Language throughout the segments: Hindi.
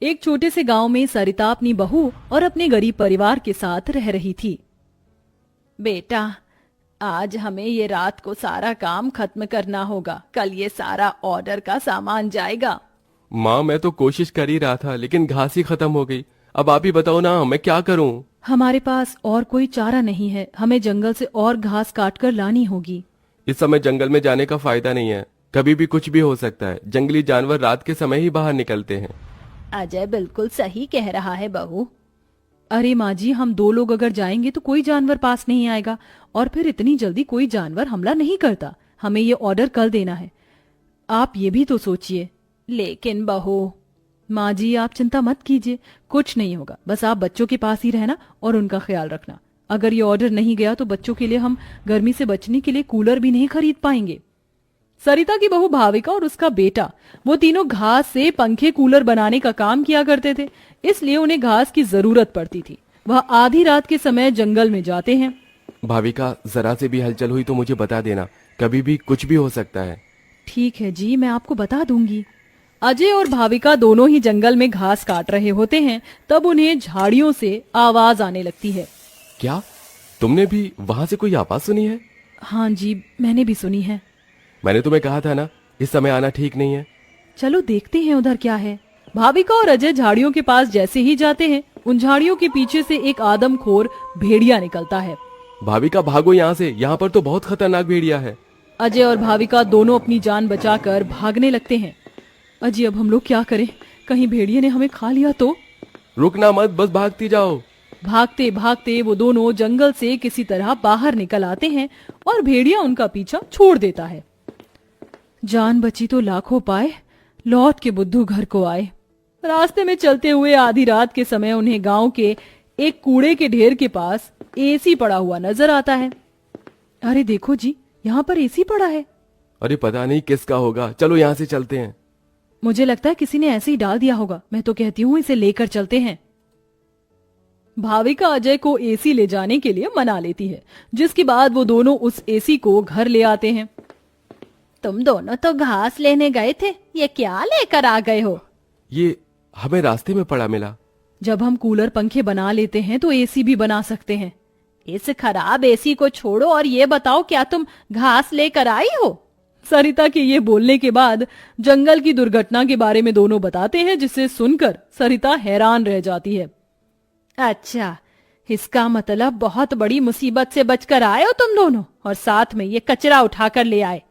एक छोटे से गांव में सरिता अपनी बहू और अपने गरीब परिवार के साथ रह रही थी। बेटा, आज हमें ये रात को सारा काम खत्म करना होगा, कल ये सारा ऑर्डर का सामान जाएगा। माँ, मैं तो कोशिश कर ही रहा था लेकिन घास ही खत्म हो गई। अब आप ही बताओ ना, मैं क्या करूँ? हमारे पास और कोई चारा नहीं है, हमें जंगल से और घास काट कर लानी होगी। इस समय जंगल में जाने का फायदा नहीं है, कभी भी कुछ भी हो सकता है। जंगली जानवर रात के समय ही बाहर निकलते हैं। अजय बिल्कुल सही कह रहा है बहू। अरे माँ जी, हम 2 लोग अगर जाएंगे तो कोई जानवर पास नहीं आएगा, और फिर इतनी जल्दी कोई जानवर हमला नहीं करता। हमें ये ऑर्डर कल देना है, आप ये भी तो सोचिए। लेकिन बहू। माँ जी, आप चिंता मत कीजिए, कुछ नहीं होगा। बस आप बच्चों के पास ही रहना और उनका ख्याल रखना। अगर ये ऑर्डर नहीं गया तो बच्चों के लिए हम गर्मी से बचने के लिए कूलर भी नहीं खरीद पाएंगे। सरिता की बहू भाविका और उसका बेटा, वो तीनों घास से पंखे कूलर बनाने का काम किया करते थे, इसलिए उन्हें घास की जरूरत पड़ती थी। वह आधी रात के समय जंगल में जाते हैं। भाविका, जरा से भी हलचल हुई तो मुझे बता देना, कभी भी कुछ भी हो सकता है। ठीक है जी, मैं आपको बता दूंगी। अजय और भाविका दोनों ही जंगल में घास काट रहे होते हैं, तब उन्हें झाड़ियों से आवाज आने लगती है। क्या तुमने भी वहां से कोई आवाज सुनी है? हाँ जी, मैंने भी सुनी है। मैंने तुम्हें कहा था ना, इस समय आना ठीक नहीं है। चलो देखते हैं उधर क्या है। भाविका और अजय झाड़ियों के पास जैसे ही जाते हैं, उन झाड़ियों के पीछे से एक आदमखोर भेड़िया निकलता है। भाविका, भागो यहाँ से, यहाँ पर तो बहुत खतरनाक भेड़िया है। अजय और भाविका दोनों अपनी जान बचाकर भागने लगते हैं। अजय, अब हम लोग क्या करें? कहीं भेड़िए ने हमें खा लिया तो? रुकना मत, बस भागती जाओ। भागते भागते वो दोनों जंगल से किसी तरह बाहर निकल आते हैं और भेड़िया उनका पीछा छोड़ देता है। जान बची तो लाखों पाए, लौट के बुद्धू घर को आए। रास्ते में चलते हुए आधी रात के समय उन्हें गांव के एक कूड़े के ढेर के पास एसी पड़ा हुआ नजर आता है। अरे देखो जी, यहाँ पर एसी पड़ा है। अरे पता नहीं किसका होगा, चलो यहाँ से चलते हैं। मुझे लगता है किसी ने ऐसे ही डाल दिया होगा। मैं तो कहती हूँ इसे लेकर चलते हैं। भाविका अजय को एसी ले जाने के लिए मना लेती है, जिसके बाद वो दोनों उस एसी को घर ले आते हैं। तुम दोनों तो घास लेने गए थे, ये क्या लेकर आ गए हो? ये हमें रास्ते में पड़ा मिला। जब हम कूलर पंखे बना लेते हैं तो एसी भी बना सकते हैं। इस खराब एसी को छोड़ो और ये बताओ, क्या तुम घास लेकर आई हो? सरिता के ये बोलने के बाद जंगल की दुर्घटना के बारे में दोनों बताते हैं, जिसे सुनकर सरिता हैरान रह जाती है। अच्छा, इसका मतलब बहुत बड़ी मुसीबत से बचकर आए हो तुम दोनों, और साथ में ये कचरा उठाकर ले आए।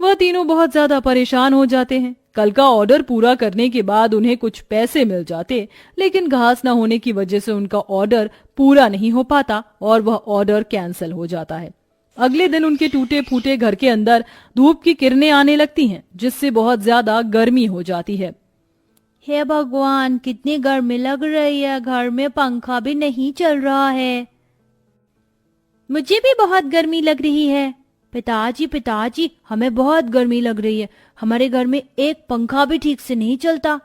वह तीनों बहुत ज्यादा परेशान हो जाते हैं। कल का ऑर्डर पूरा करने के बाद उन्हें कुछ पैसे मिल जाते, लेकिन घास न होने की वजह से उनका ऑर्डर पूरा नहीं हो पाता और वह ऑर्डर कैंसिल हो जाता है। अगले दिन उनके टूटे फूटे घर के अंदर धूप की किरणें आने लगती हैं, जिससे बहुत ज्यादा गर्मी हो जाती है। हे भगवान, कितनी गर्मी लग रही है, घर में पंखा भी नहीं चल रहा है। मुझे भी बहुत गर्मी लग रही है। पिताजी पिताजी, हमें बहुत गर्मी लग रही है, हमारे घर में एक पंखा भी ठीक से नहीं चलता।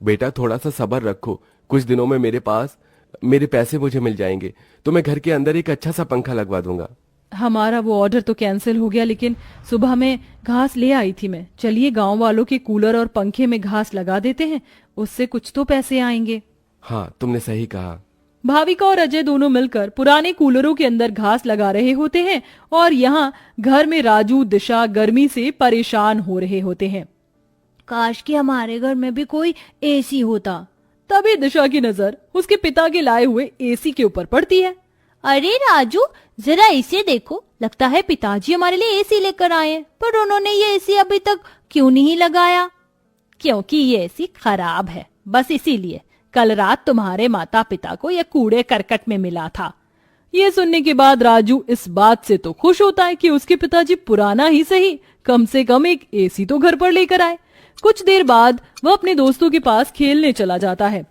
बेटा, थोड़ा सा सब्र रखो, कुछ दिनों में मेरे पैसे मुझे मिल जाएंगे तो मैं घर के अंदर एक अच्छा सा पंखा लगवा दूंगा। हमारा वो ऑर्डर तो कैंसिल हो गया, लेकिन सुबह में घास ले आई थी मैं। चलिए गांव वालों के कूलर और पंखे में घास लगा देते हैं, उससे कुछ तो पैसे आएंगे। हाँ, तुमने सही कहा। भाविका और अजय दोनों मिलकर पुराने कूलरों के अंदर घास लगा रहे होते हैं और यहाँ घर में राजू दिशा गर्मी से परेशान हो रहे होते हैं। काश कि हमारे घर में भी कोई एसी होता। तभी दिशा की नजर उसके पिता के लाए हुए एसी के ऊपर पड़ती है। अरे राजू, जरा इसे देखो, लगता है पिताजी हमारे लिए एसी लेकर आए हैं, पर उन्होंने ये एसी अभी तक क्यों नहीं लगाया? क्योंकि ये एसी खराब है, बस इसीलिए। कल रात तुम्हारे माता पिता को यह कूड़े करकट में मिला था। ये सुनने के बाद राजू इस बात से तो खुश होता है कि उसके पिताजी पुराना ही सही, कम से कम एक एसी तो घर पर लेकर आए। कुछ देर बाद वह अपने दोस्तों के पास खेलने चला जाता है।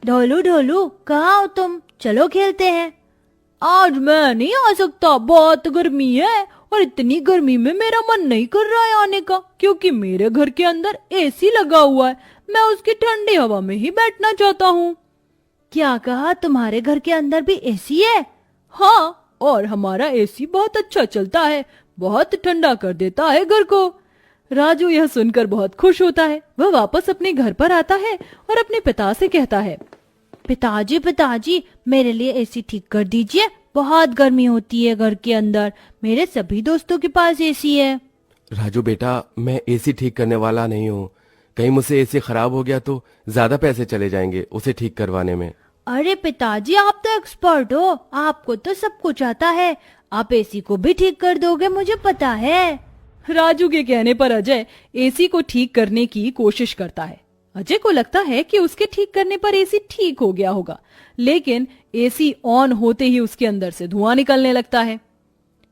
ढोलू ढोलू, कहाँ हो तुम? चलो खेलते हैं। आज मैं नहीं आ सकता, बहुत गर्मी है, और इतनी गर्मी में मेरा मन नहीं कर रहा है आने का, क्योंकि मेरे घर के अंदर एसी लगा हुआ है। मैं उसकी ठंडी हवा में ही बैठना चाहता हूँ। क्या कहा? तुम्हारे घर के अंदर भी एसी है? हाँ, और हमारा एसी बहुत अच्छा चलता है, बहुत ठंडा कर देता है घर को। राजू यह सुनकर बहुत खुश होता है। वह वापस अपने घर पर आता है और अपने पिता से कहता है, पिताजी पिताजी मेरे लिए एसी ठीक कर दीजिए, बहुत गर्मी होती है घर के अंदर, मेरे सभी दोस्तों के पास एसी है। राजू बेटा, मैं एसी ठीक करने वाला नहीं हूँ। कहीं मुझसे एसी खराब हो गया तो ज्यादा पैसे चले जाएंगे उसे ठीक करवाने में। अरे पिताजी आप तो एक्सपर्ट हो, आपको तो सब कुछ आता है, आप एसी को भी ठीक कर दोगे मुझे पता है। राजू के कहने पर अजय एसी को ठीक करने की कोशिश करता है। अजय को लगता है कि उसके ठीक करने पर एसी ठीक हो गया होगा, लेकिन एसी ऑन होते ही उसके अंदर से धुआं निकलने लगता है।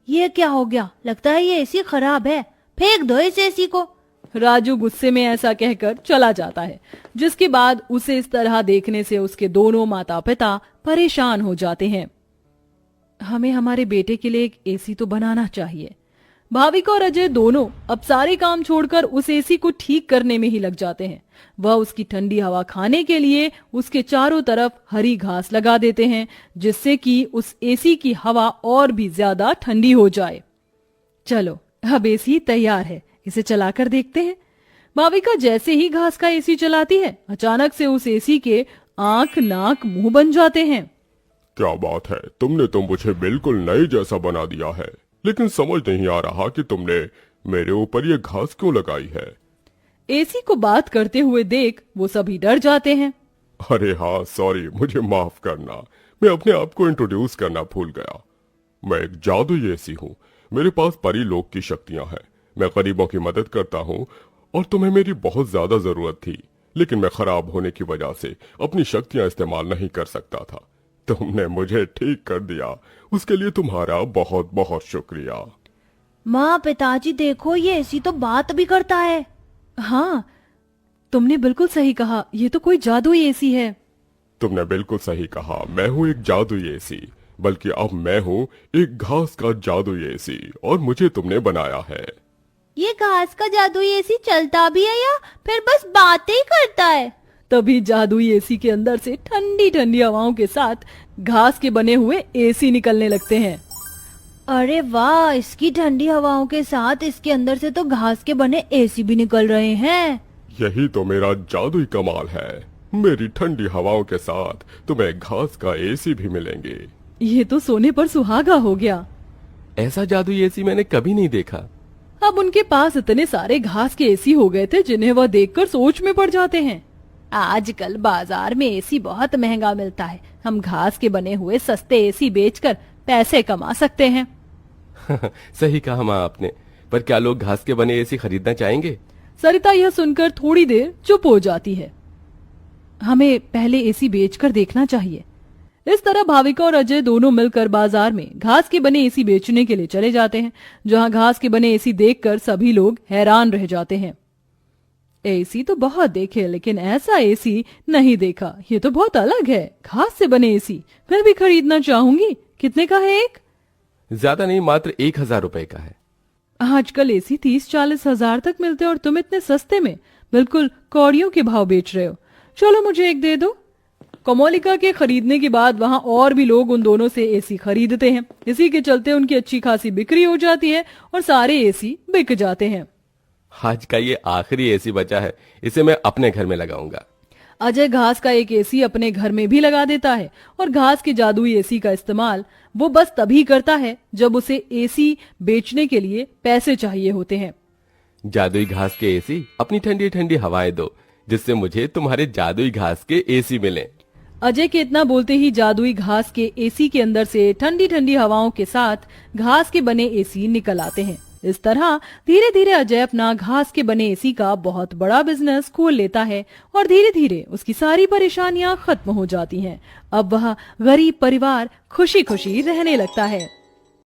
ये क्या हो गया, लगता है ये एसी खराब है, फेंक दो इस एसी को। राजू गुस्से में ऐसा कहकर चला जाता है, जिसके बाद उसे इस तरह देखने से उसके दोनों माता पिता परेशान हो जाते हैं। हमें हमारे बेटे के लिए एक एसी तो बनाना चाहिए। भाविका और अजय दोनों अब सारे काम छोड़कर उस एसी को ठीक करने में ही लग जाते हैं। वह उसकी ठंडी हवा खाने के लिए उसके चारों तरफ हरी घास लगा देते हैं, जिससे कि उस एसी की हवा और भी ज्यादा ठंडी हो जाए। चलो अब एसी तैयार है, इसे चलाकर देखते हैं। भाविका जैसे ही घास का एसी चलाती है, अचानक से उस एसी के आंख नाक मुंह बन जाते हैं। क्या बात है, तुमने तो मुझे बिल्कुल नए जैसा बना दिया है, लेकिन समझ नहीं आ रहा कि तुमने मेरे ऊपर ये घास क्यों लगाई है। एसी को बात करते हुए देख वो सभी डर जाते हैं। अरे हाँ सॉरी, मुझे माफ करना, मैं अपने आप को इंट्रोड्यूस करना भूल गया। मैं एक जादुई एसी हूँ, मेरे पास परी लोक की शक्तियाँ हैं, मैं गरीबों की मदद करता हूँ और तुम्हें मेरी बहुत ज्यादा जरूरत थी, लेकिन मैं खराब होने की वजह से अपनी शक्तियाँ इस्तेमाल नहीं कर सकता था। तुमने मुझे ठीक कर दिया, उसके लिए तुम्हारा बहुत बहुत शुक्रिया। माँ पिताजी देखो ये एसी तो बात भी करता है। हाँ तुमने बिल्कुल सही कहा, ये तो कोई जादुई एसी है। तुमने बिल्कुल सही कहा, मैं हूँ एक जादुई एसी, बल्कि अब मैं हूँ एक घास का जादुई एसी और मुझे तुमने बनाया है। ये घास का जादुई एसी चलता भी है या फिर बस बातें ही करता है? तभी जादुई एसी के अंदर से ठंडी ठंडी हवाओं के साथ घास के बने हुए एसी निकलने लगते हैं। अरे वाह, इसकी ठंडी हवाओं के साथ इसके अंदर से तो घास के बने एसी भी निकल रहे हैं। यही तो मेरा जादुई कमाल है, मेरी ठंडी हवाओं के साथ तुम्हें घास का एसी भी मिलेंगे। ये तो सोने पर सुहागा हो गया। ऐसा जादुई एसी मैंने कभी नहीं देखा। अब उनके पास इतने सारे घास के एसी हो गए थे जिन्हें वह देखकर सोच में पड़ जाते हैं। आजकल बाजार में एसी बहुत महंगा मिलता है, हम घास के बने हुए सस्ते एसी बेचकर पैसे कमा सकते हैं। सही कहा माँ आपने, पर क्या लोग घास के बने एसी खरीदना चाहेंगे? सरिता यह सुनकर थोड़ी देर चुप हो जाती है। हमें पहले एसी बेचकर देखना चाहिए। इस तरह भाविका और अजय दोनों मिलकर बाजार में घास के बने एसी बेचने के लिए चले जाते हैं, जहां घास के बने एसी देखकर सभी लोग हैरान रह जाते हैं। एसी तो बहुत देखे, लेकिन ऐसा एसी नहीं देखा, ये तो बहुत अलग है। घास से बने एसी मैं भी खरीदना चाहूंगी। कितने का है एक? ज्यादा नहीं, मात्र 1000 रुपए का है। आजकल एसी 30-40 हजार तक मिलते हैं और तुम इतने सस्ते में बिल्कुल कौड़ियों के भाव बेच रहे हो। चलो मुझे एक दे दो। कमोलिका के खरीदने के बाद वहां और भी लोग उन दोनों से एसी खरीदते हैं। इसी के चलते उनकी अच्छी खासी बिक्री हो जाती है और सारे एसी बिक जाते हैं। आज का ये आखिरी एसी बचा है, इसे मैं अपने घर में लगाऊंगा। अजय घास का एक एसी अपने घर में भी लगा देता है और घास के जादुई एसी का इस्तेमाल वो बस तभी करता है जब उसे एसी बेचने के लिए पैसे चाहिए होते हैं। जादुई घास के एसी, अपनी ठंडी ठंडी हवाएं दो, जिससे मुझे तुम्हारे जादुई घास के एसी मिले। अजय के इतना बोलते ही जादुई घास के एसी के अंदर से ठंडी ठंडी हवाओं के साथ घास के बने एसी निकल आते हैं। इस तरह धीरे धीरे अजय अपना घास के बने एसी का बहुत बड़ा बिजनेस खोल लेता है और धीरे धीरे उसकी सारी परेशानियां खत्म हो जाती हैं। अब वह गरीब परिवार खुशी खुशी रहने लगता है।